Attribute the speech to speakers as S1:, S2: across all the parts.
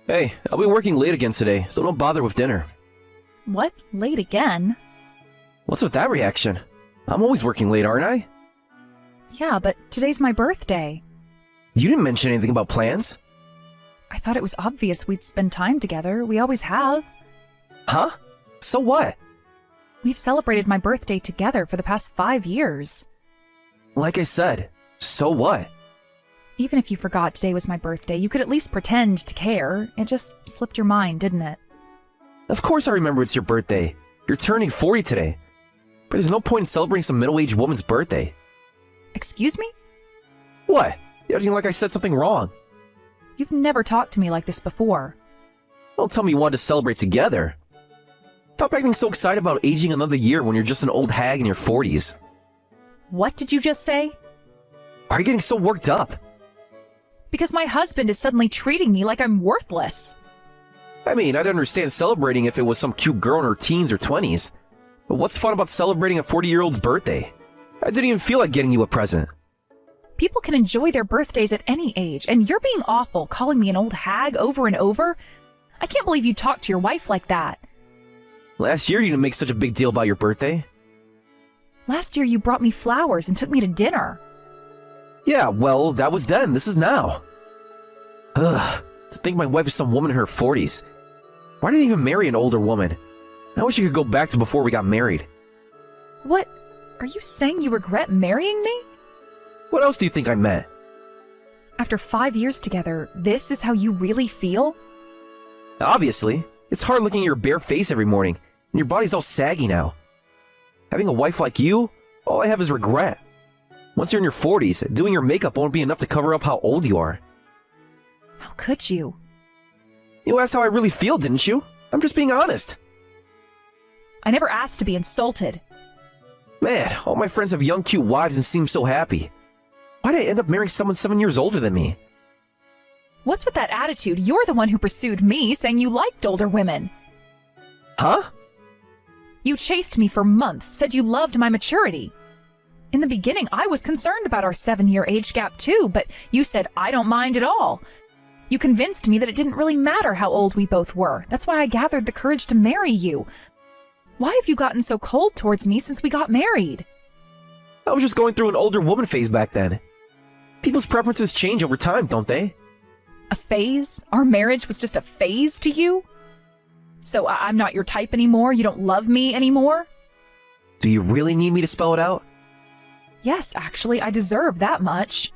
S1: Hey, I'll be working late again today, so don't bother with dinner.
S2: What? Late again?
S1: What's with that reaction? I'm always working late, aren't I?
S2: Yeah, but today's my birthday.
S1: You didn't mention anything about plans.
S2: I thought it was obvious we'd spend time together. We always have.
S1: Huh? So what?
S2: We've celebrated my birthday together for the past 5 years.
S1: Like I said, so what?
S2: Even if you forgot today was my birthday, you could at least pretend to care. It just slipped your mind, didn't it?
S1: Of course I remember it's your birthday. You're turning 40 today. But there's no point in celebrating some middle-aged woman's birthday.
S2: Excuse me?
S1: What? You're acting like I said something wrong.
S2: You've never talked to me like this before.
S1: Don't tell me you wanted to celebrate together. Stop acting so excited about aging another year when you're just an old hag in your 40s.
S2: What did you just say?
S1: Why are you getting so worked up?
S2: Because my husband is suddenly treating me like I'm worthless.
S1: I mean, I'd understand celebrating if it was some cute girl in her teens or 20s. But what's fun about celebrating a 40-year-old's birthday? I didn't even feel like getting you a present.
S2: People can enjoy their birthdays at any age, and you're being awful, calling me an old hag over and over. I can't believe you talked to your wife like that.
S1: Last year you didn't make such a big deal about your birthday.
S2: Last year you brought me flowers and took me to dinner.
S1: Yeah, well, that was then. This is now. Ugh, to think my wife is some woman in her 40s. Why did I even marry an older woman? I wish I could go back to before we got married.
S2: What? Are you saying you regret marrying me?
S1: What else do you think I meant?
S2: After 5 years together, this is how you really feel?
S1: Obviously. It's hard looking at your bare face every morning, and your body's all saggy now. Having a wife like you, all I have is regret. Once you're in your 40s, doing your makeup won't be enough to cover up how old you are.
S2: How could you?
S1: You asked how I really feel, didn't you? I'm just being honest.
S2: I never asked to be insulted.
S1: Man, all my friends have young, cute wives and seem so happy. Why did I end up marrying someone 7 years older than me?
S2: What's with that attitude? You're the one who pursued me, saying you liked older women.
S1: Huh?
S2: You chased me for months, said you loved my maturity. In the beginning, I was concerned about our 7-year age gap too, but you said I don't mind at all. You convinced me that it didn't really matter how old we both were. That's why I gathered the courage to marry you. Why have you gotten so cold towards me since we got married?
S1: I was just going through an older woman phase back then. People's preferences change over time, don't they?
S2: A phase? Our marriage was just a phase to you? So I'm not your type anymore? You don't love me anymore?
S1: Do you really need me to spell it out?
S2: Yes, actually, I deserve that much.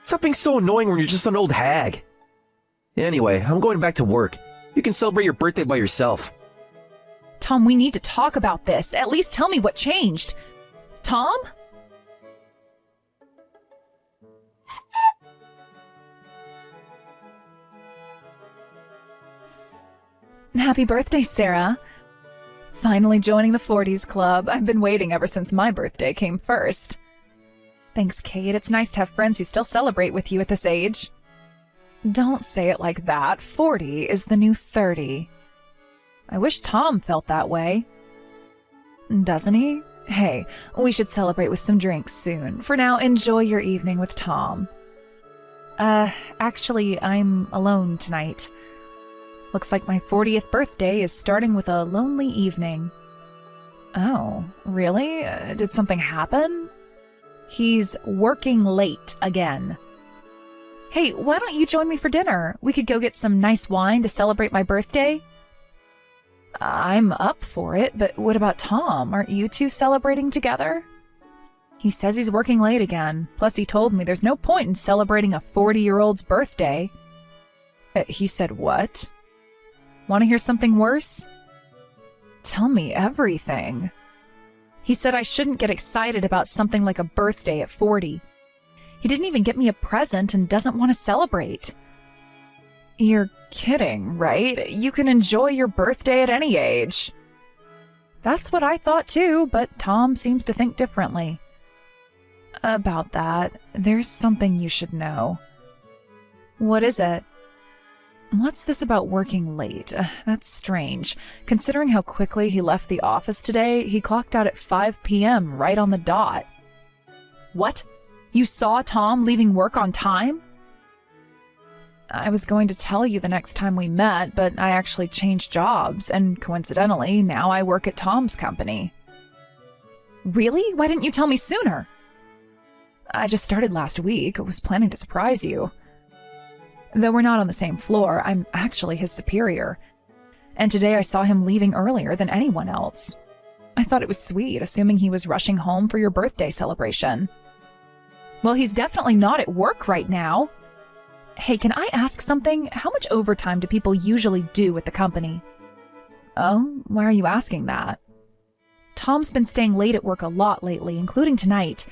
S1: Stop being so annoying when you're just an old hag. Anyway, I'm going back to work. You can celebrate your birthday by yourself.
S2: Tom, we need to talk about this. At least tell me what changed. Tom? Happy birthday, Sarah. Finally joining the 40s club. I've been waiting ever since my birthday came first. Thanks, Kate. It's nice to have friends who still celebrate with you at this age. Don't say it like that. 40 is the new 30. I wish Tom felt that way. Doesn't he? Hey, we should celebrate with some drinks soon. For now, enjoy your evening with Tom. Actually, I'm alone tonight. Looks like my 40th birthday is starting with a lonely evening. Oh, really? Did something happen? He's working late again. Hey, why don't you join me for dinner? We could go get some nice wine to celebrate my birthday. I'm up for it, but what about Tom? Aren't you two celebrating together? He says he's working late again. Plus, he told me there's no point in celebrating a 40-year-old's birthday. He said what? Want to hear something worse? Tell me everything. He said I shouldn't get excited about something like a birthday at 40. He didn't even get me a present and doesn't want to celebrate. You're kidding, right? You can enjoy your birthday at any age. That's what I thought too, but Tom seems to think differently. About that, there's something you should know. What is it? What's this about working late? That's strange. Considering how quickly he left the office today, he clocked out at 5 p.m. right on the dot. What? You saw Tom leaving work on time? I was going to tell you the next time we met, but I actually changed jobs, and coincidentally, now I work at Tom's company. Really? Why didn't you tell me sooner? I just started last week. I was planning to surprise you. Though we're not on the same floor, I'm actually his superior. And today I saw him leaving earlier than anyone else. I thought it was sweet, assuming he was rushing home for your birthday celebration. Well, he's definitely not at work right now. Hey, can I ask something? How much overtime do people usually do at the company? Oh, why are you asking that? Tom's been staying late at work a lot lately, including tonight.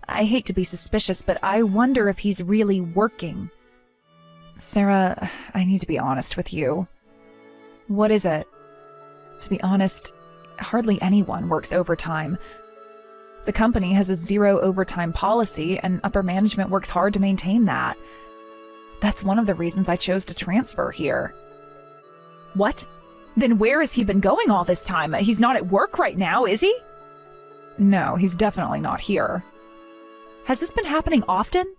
S2: I hate to be suspicious, but I wonder if he's really working. Sarah, I need to be honest with you. What is it? To be honest, hardly anyone works overtime. The company has a zero overtime policy, and upper management works hard to maintain that. That's one of the reasons I chose to transfer here. What? Then where has he been going all this time? He's not at work right now, is he? No, he's definitely not here. Has this been happening often?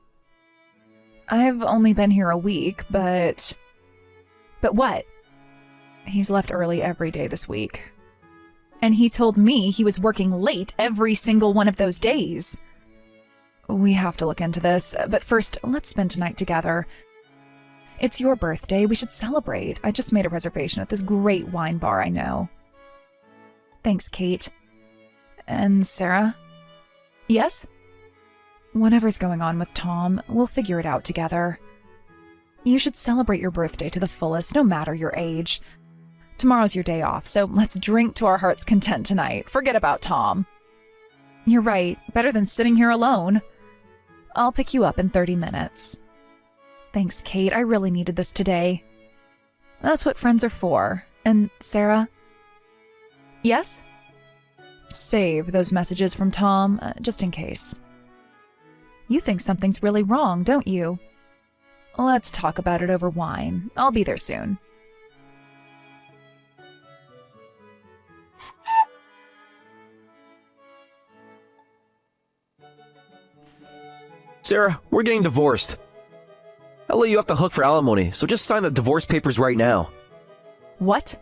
S2: I've only been here a week, but... But what? He's left early every day this week. And he told me he was working late every single one of those days. We have to look into this, but first, let's spend tonight together. It's your birthday, we should celebrate. I just made a reservation at this great wine bar I know. Thanks, Kate. And Sarah? Yes? Whatever's going on with Tom, we'll figure it out together. You should celebrate your birthday to the fullest, no matter your age. Tomorrow's your day off, so let's drink to our heart's content tonight. Forget about Tom. You're right, better than sitting here alone. I'll pick you up in 30 minutes. Thanks, Kate. I really needed this today. That's what friends are for. And Sarah? Yes? Save those messages from Tom, just in case. You think something's really wrong, don't you? Let's talk about it over wine. I'll be there soon.
S1: Sarah, we're getting divorced. I'll let you off the hook for alimony, so just sign the divorce papers right now.
S2: What?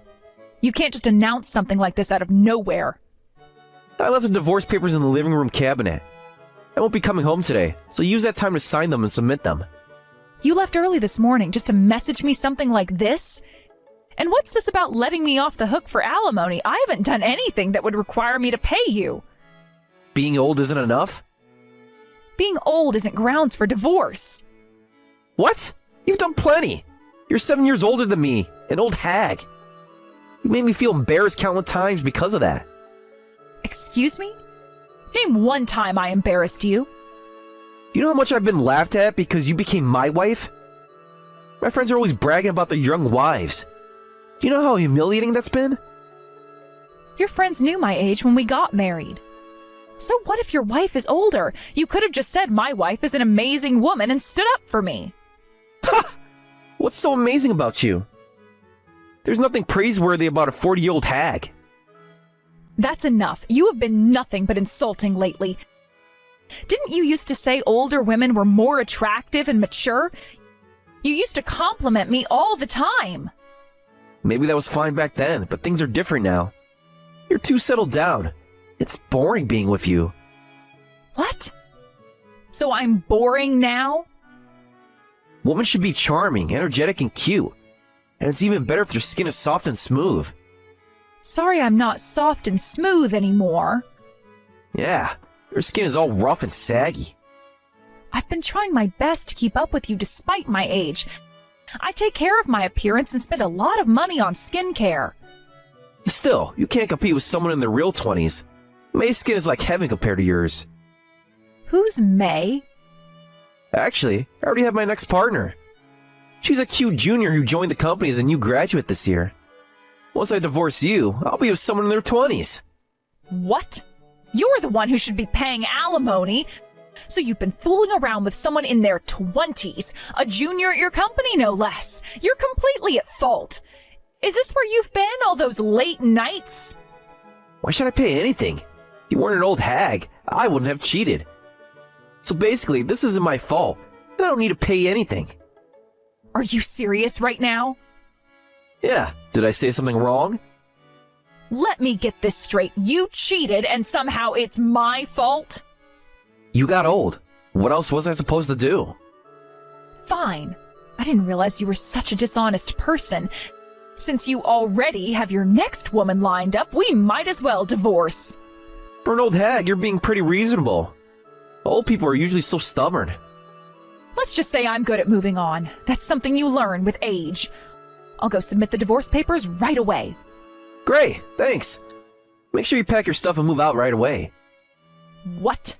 S2: You can't just announce something like this out of nowhere.
S1: I left the divorce papers in the living room cabinet. I won't be coming home today, so use that time to sign them and submit them.
S2: You left early this morning just to message me something like this? And what's this about letting me off the hook for alimony? I haven't done anything that would require me to pay you.
S1: Being old isn't enough?
S2: Being old isn't grounds for divorce.
S1: What? You've done plenty. You're 7 years older than me, an old hag. You made me feel embarrassed countless times because of that.
S2: Excuse me? Name one time I embarrassed you.
S1: You know how much I've been laughed at because you became my wife? My friends are always bragging about their young wives. Do you know how humiliating that's been?
S2: Your friends knew my age when we got married. So what if your wife is older? You could have just said my wife is an amazing woman and stood up for me.
S1: Ha! What's so amazing about you? There's nothing praiseworthy about a 40-year-old hag.
S2: That's enough. You have been nothing but insulting lately. Didn't you used to say older women were more attractive and mature? You used to compliment me all the time.
S1: Maybe that was fine back then, but things are different now. You're too settled down. It's boring being with you.
S2: What? So I'm boring now?
S1: Women should be charming, energetic, and cute. And it's even better if your skin is soft and smooth.
S2: Sorry I'm not soft and smooth anymore.
S1: Yeah, your skin is all rough and saggy.
S2: I've been trying my best to keep up with you despite my age. I take care of my appearance and spend a lot of money on skincare.
S1: Still, you can't compete with someone in their real 20s. May's skin is like heaven compared to yours.
S2: Who's May?
S1: Actually, I already have my next partner. She's a cute junior who joined the company as a new graduate this year. Once I divorce you, I'll be with someone in their 20s.
S2: What? You're the one who should be paying alimony. So you've been fooling around with someone in their 20s, a junior at your company no less. You're completely at fault. Is this where you've been all those late nights?
S1: Why should I pay anything? If you weren't an old hag, I wouldn't have cheated. So basically, this isn't my fault, and I don't need to pay anything.
S2: Are you serious right now?
S1: Yeah, did I say something wrong?
S2: Let me get this straight. You cheated and somehow it's my fault?
S1: You got old. What else was I supposed to do?
S2: Fine. I didn't realize you were such a dishonest person. Since you already have your next woman lined up, we might as well divorce.
S1: For an old hag, you're being pretty reasonable. Old people are usually so stubborn.
S2: Let's just say I'm good at moving on. That's something you learn with age. I'll go submit the divorce papers right away.
S1: Great, thanks. Make sure you pack your stuff and move out right away.
S2: What?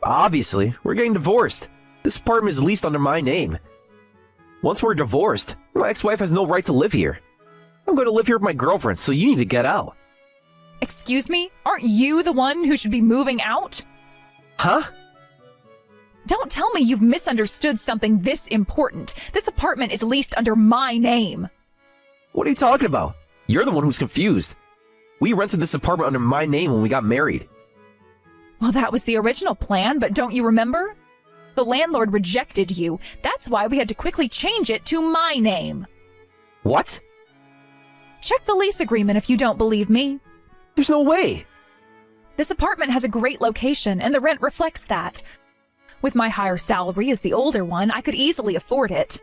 S1: Obviously, we're getting divorced. This apartment is leased under my name. Once we're divorced, my ex-wife has no right to live here. I'm going to live here with my girlfriend, so you need to get out.
S2: Excuse me? Aren't you the one who should be moving out?
S1: Huh?
S2: Don't tell me you've misunderstood something this important. This apartment is leased under my name.
S1: What are you talking about? You're the one who's confused. We rented this apartment under my name when we got married.
S2: Well, that was the original plan, but don't you remember? The landlord rejected you. That's why we had to quickly change it to my name.
S1: What?
S2: Check the lease agreement if you don't believe me.
S1: There's no way.
S2: This apartment has a great location, and the rent reflects that. With my higher salary as the older one, I could easily afford it.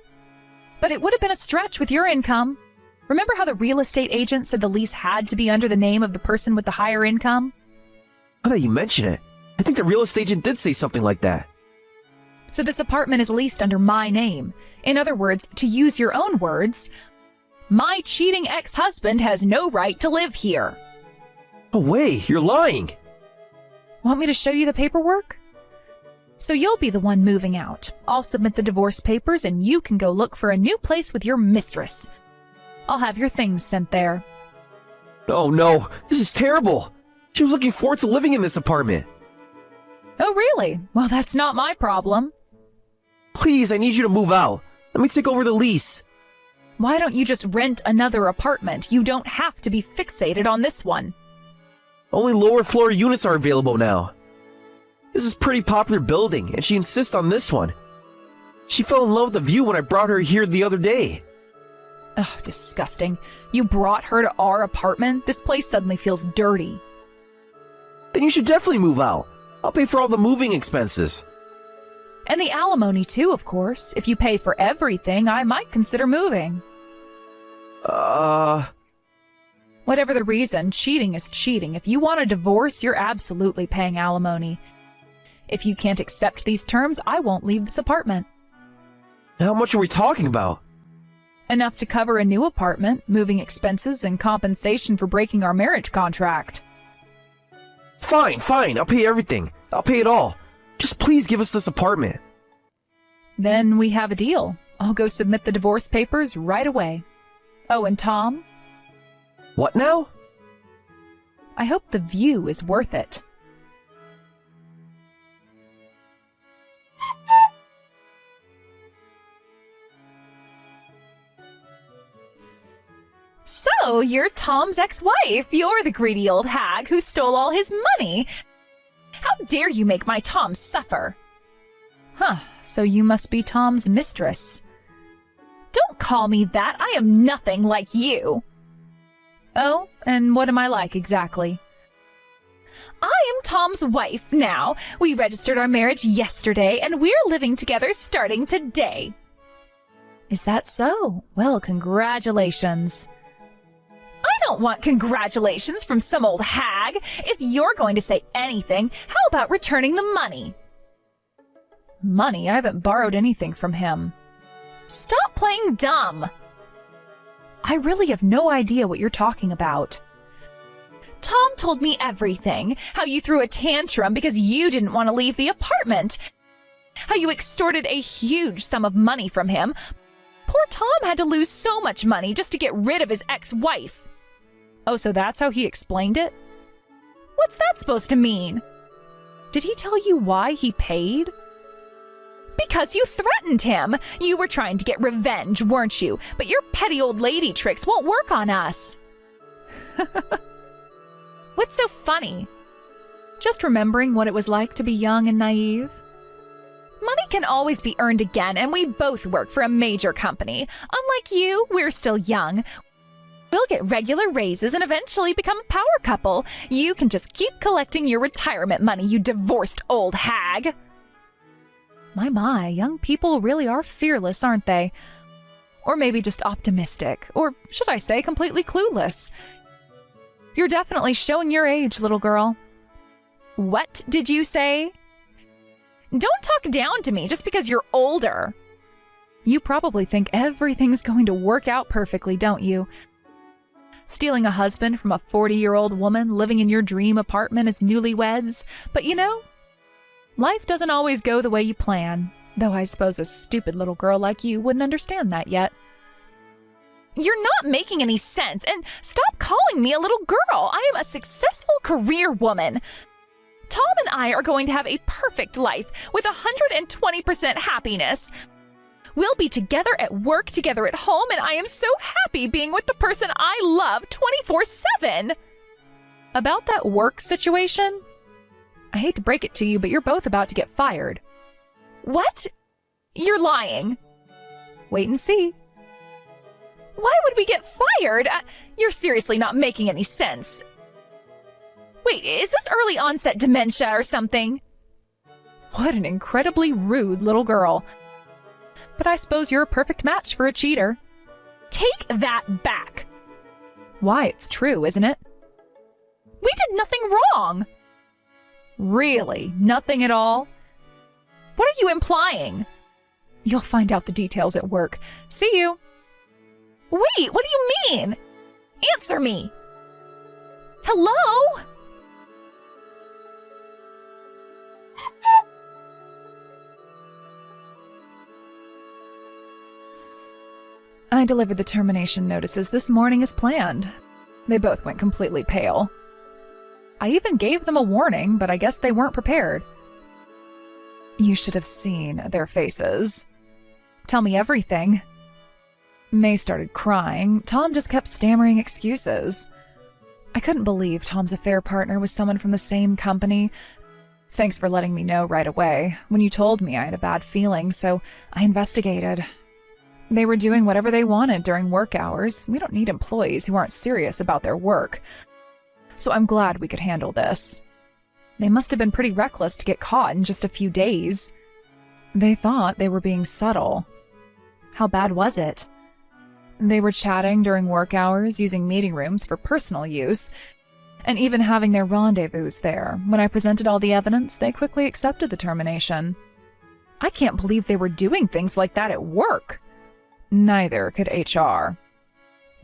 S2: But it would have been a stretch with your income. Remember how the real estate agent said the lease had to be under the name of the person with the higher income?
S1: Now that you mention it, I think the real estate agent did say something like that.
S2: So this apartment is leased under my name. In other words, to use your own words, my cheating ex-husband has no right to live here.
S1: No way, you're lying.
S2: Want me to show you the paperwork? So you'll be the one moving out. I'll submit the divorce papers and you can go look for a new place with your mistress. I'll have your things sent there.
S1: Oh no, this is terrible. She was looking forward to living in this apartment.
S2: Oh really? Well, that's not my problem.
S1: Please, I need you to move out. Let me take over the lease.
S2: Why don't you just rent another apartment? You don't have to be fixated on this one.
S1: Only lower floor units are available now. This is a pretty popular building, and she insists on this one. She fell in love with the view when I brought her here the other day.
S2: Ugh, disgusting. You brought her to our apartment? This place suddenly feels dirty.
S1: Then you should definitely move out. I'll pay for all the moving expenses.
S2: And the alimony too, of course. If you pay for everything, I might consider moving. Whatever the reason, cheating is cheating. If you want a divorce, you're absolutely paying alimony. If you can't accept these terms, I won't leave this apartment.
S1: How much are we talking about?
S2: Enough to cover a new apartment, moving expenses, and compensation for breaking our marriage contract.
S1: Fine, I'll pay everything. I'll pay it all. Just please give us this apartment.
S2: Then we have a deal. I'll go submit the divorce papers right away. Oh, and Tom?
S1: What now?
S2: I hope the view is worth it. So, you're Tom's ex-wife. You're the greedy old hag who stole all his money. How dare you make my Tom suffer? Huh, so you must be Tom's mistress. Don't call me that. I am nothing like you. Oh, and what am I like exactly? I am Tom's wife now. We registered our marriage yesterday, and we're living together starting today. Is that so? Well, congratulations. I don't want congratulations from some old hag. If you're going to say anything, how about returning the money? Money? I haven't borrowed anything from him. Stop playing dumb. I really have no idea what you're talking about. Tom told me everything. How you threw a tantrum because you didn't want to leave the apartment. How you extorted a huge sum of money from him. Poor Tom had to lose so much money just to get rid of his ex-wife. Oh, so that's how he explained it? What's that supposed to mean? Did he tell you why he paid? Because you threatened him. You were trying to get revenge, weren't you? But your petty old lady tricks won't work on us. What's so funny? Just remembering what it was like to be young and naive? Money can always be earned again, and we both work for a major company. Unlike you, we're still young. We'll get regular raises and eventually become a power couple. You can just keep collecting your retirement money, you divorced old hag. My, young people really are fearless, aren't they? Or maybe just optimistic, or should I say completely clueless. You're definitely showing your age, little girl. What did you say? Don't talk down to me just because you're older. You probably think everything's going to work out perfectly, don't you? Stealing a husband from a 40-year-old woman living in your dream apartment as newlyweds. But you know, life doesn't always go the way you plan, though I suppose a stupid little girl like you wouldn't understand that yet. You're not making any sense, and stop calling me a little girl. I am a successful career woman. Tom and I are going to have a perfect life with 120% happiness. We'll be together at work, together at home, and I am so happy being with the person I love 24/7. About that work situation, I hate to break it to you, but you're both about to get fired. What? You're lying. Wait and see. Why would we get fired? You're seriously not making any sense. Wait, is this early onset dementia or something? What an incredibly rude little girl. But I suppose you're a perfect match for a cheater. Take that back. Why, it's true, isn't it? We did nothing wrong. Really? Nothing at all? What are you implying? You'll find out the details at work. See you. Wait, what do you mean? Answer me. Hello? I delivered the termination notices this morning as planned. They both went completely pale. I even gave them a warning, but I guess they weren't prepared. You should have seen their faces. Tell me everything. May started crying. Tom just kept stammering excuses. I couldn't believe Tom's affair partner was someone from the same company. Thanks for letting me know right away. When you told me, I had a bad feeling, so I investigated. They were doing whatever they wanted during work hours. We don't need employees who aren't serious about their work. So I'm glad we could handle this. They must have been pretty reckless to get caught in just a few days. They thought they were being subtle. How bad was it? They were chatting during work hours, using meeting rooms for personal use, and even having their rendezvous there. When I presented all the evidence, they quickly accepted the termination. I can't believe they were doing things like that at work. Neither could HR.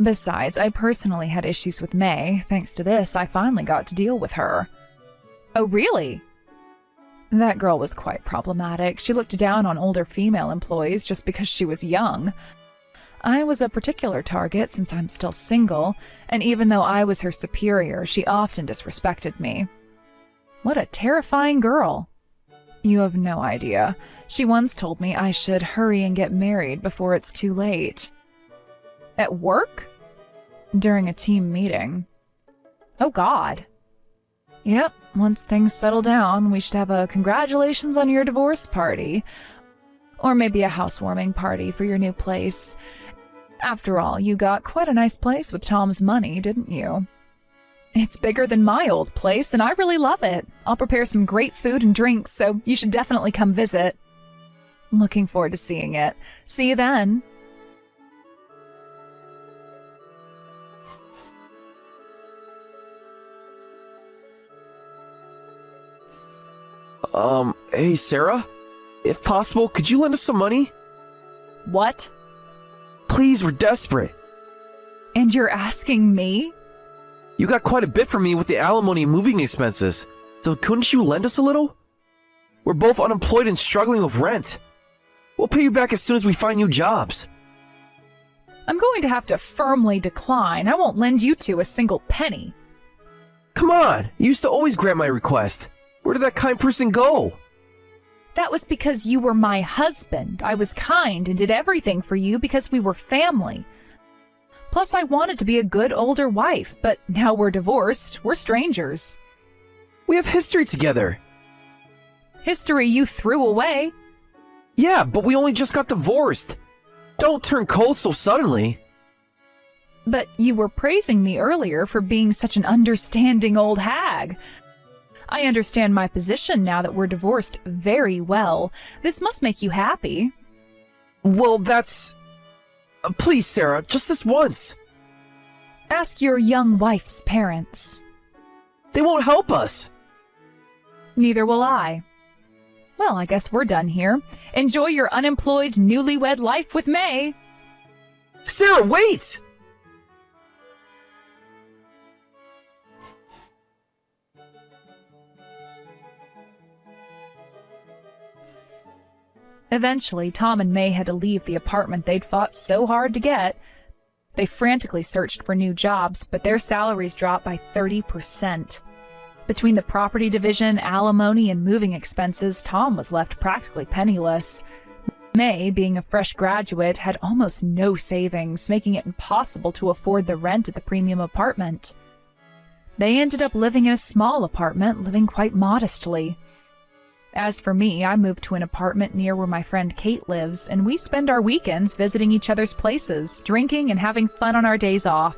S2: Besides, I personally had issues with May. Thanks to this, I finally got to deal with her. Oh, really? That girl was quite problematic. She looked down on older female employees just because she was young. I was a particular target since I'm still single, and even though I was her superior, she often disrespected me. What a terrifying girl. You have no idea. She once told me I should hurry and get married before it's too late. At work? During a team meeting. Oh, God. Yep, once things settle down, we should have a congratulations on your divorce party. Or maybe a housewarming party for your new place. After all, you got quite a nice place with Tom's money, didn't you? It's bigger than my old place, and I really love it. I'll prepare some great food and drinks, so you should definitely come visit. Looking forward to seeing it. See you then.
S1: Hey, Sarah? If possible, could you lend us some money?
S2: What?
S1: Please, we're desperate.
S2: And you're asking me?
S1: You got quite a bit from me with the alimony and moving expenses, so couldn't you lend us a little? We're both unemployed and struggling with rent. We'll pay you back as soon as we find new jobs.
S2: I'm going to have to firmly decline. I won't lend you two a single penny.
S1: Come on, you used to always grant my request. Where did that kind person go?
S2: That was because you were my husband. I was kind and did everything for you because we were family. Plus, I wanted to be a good older wife, but now we're divorced. We're strangers.
S1: We have history together.
S2: History you threw away.
S1: Yeah, but we only just got divorced. Don't turn cold so suddenly.
S2: But you were praising me earlier for being such an understanding old hag. I understand my position now that we're divorced very well. This must make you happy.
S1: Well, that's... please, Sarah, just this once.
S2: Ask your young wife's parents.
S1: They won't help us.
S2: Neither will I. Well, I guess we're done here. Enjoy your unemployed, newlywed life with May.
S1: Sarah, wait!
S2: Eventually, Tom and May had to leave the apartment they'd fought so hard to get. They frantically searched for new jobs, but their salaries dropped by 30%. Between the property division, alimony, and moving expenses, Tom was left practically penniless. May, being a fresh graduate, had almost no savings, making it impossible to afford the rent at the premium apartment. They ended up living in a small apartment, living quite modestly. As for me, I moved to an apartment near where my friend Kate lives, and we spend our weekends visiting each other's places, drinking and having fun on our days off.